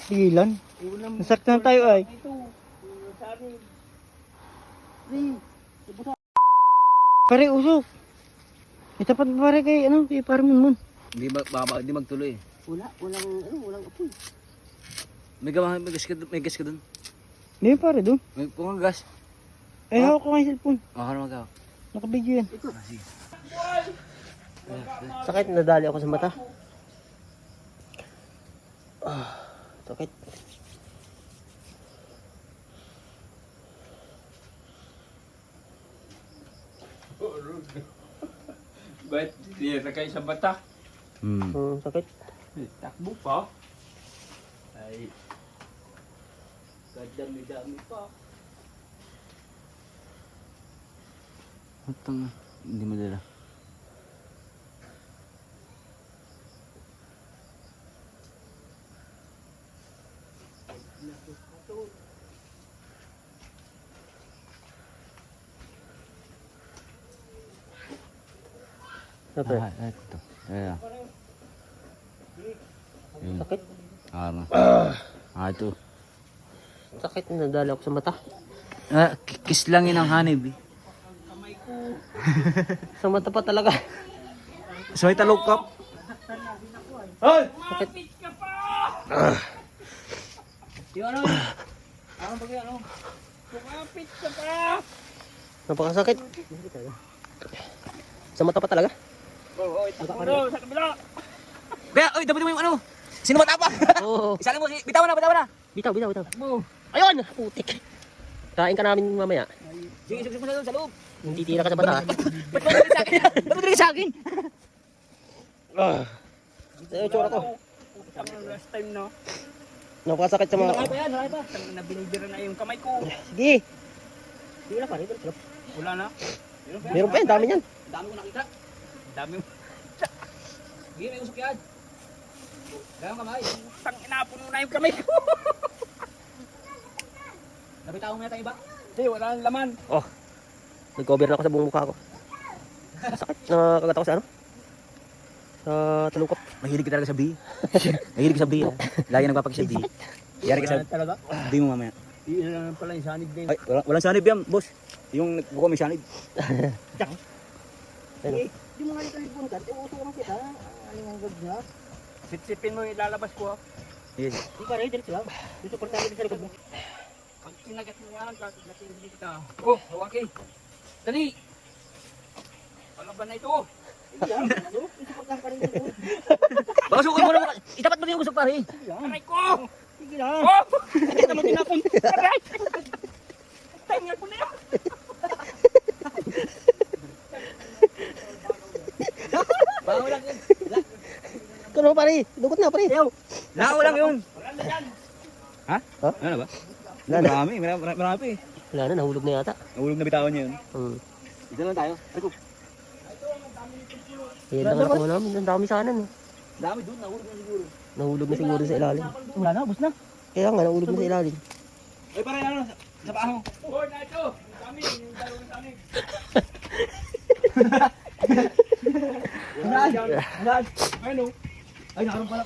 Pigilan. Nasaktan tayo ay. Pare, usok. Itapat mo pare kay kay Parmon. Hindi magtuloy. Walang apoy. May gas ka dun. Hindi pare doon. Kung ang gas. Ay, hawak ko ng cellphone. Ano mag-hawak? Nakabidyo yan. Sakit, nadali ako sa mata. Sakit. Ba't tira kayo sa bata? Sakit. Takbo pa. Ay. Kadami-dami pa. Atang, hindi madala. Sabi, Ito. Ayan. Yun. sakit. Ito. Sakit, nadali ako sa mata. Kiss lang yun ang hanib eh. Sa mata pa talaga. So may talukap. Sakit. Kumapit ka pa! Napakasakit. Sa mata pa talaga. Sa kabila! Kaya, oy, dapat mo yung ano. Sino matapa? Oo. Isalang mo, bitawan na. Bitaw. Mo! Ayun! Putik. Kain ka namin mamaya. Sige, sugsug mo na doon sa loob. Hindi tira ka sa mata. Ba't mo sa akin? Ba't mo sa akin? Ayun, tsura ko. Last time na. Napakasakit sa mga... Nakay pa. Na binibira na yung kamay ko. Sige. Sige na pare. Wala na. Meron pa yan, dami yan. Dami ko nakita. Dami mo. Sige, may usok yan. Gawang kamay. Tang inapuno na yung kamay ko. Nabitawan mo na tayo iba. Hindi, wala nang laman. Oh. Nag-cover na ako sa buong mukha ko. Sakit. Nakagat ako sa ano? Sa talukap. Mahilig ka talaga sa bee. Mahilig ka sa bee. Lagi nagpapakis sa bee. Yari ka sa talaga. bee mo mamaya. Iyon lang pala yung sanib din. Ay, walang sanib yan, boss. Yung buko may sanib. Di mo nga nito libon ka. Uso naman kita. Ano ang gag niya? Sipsipin mo yung ilalabas ko. Yes. Di pa rin, diretso lang. Dito por tayo sa likod mo. Pag kinagat mo yan, kakagat kita. Oh, okay. Dali! Palaban na ito. Baka suko mo naman. Itapat mo din yung usok pare. Aray ko! Sige lang. Oh! Kita mo tinapon. Aray! Taingal ko na yan. Bago lang yun. Ano pare? Dugot na pare. Lao lang yun. Wala na yan. Ha? Ha? Ano ba? Wala na. Marami eh. Wala na, nahulog na yata. Nahulog na bitawan niya yun. Dito lang tayo. Ayan lang nakuha namin. Ang dami sana no. Dami doon, nahulog na siguro. Nahulog na siguro sa ilalim. Wala na, ubos na. Kaya nga, nahulog na sa ilalim. Ay pare, ano? Sa paa mo. Oh, na ito. Kami, yung dalawang kami. Ay, nakaroon pala.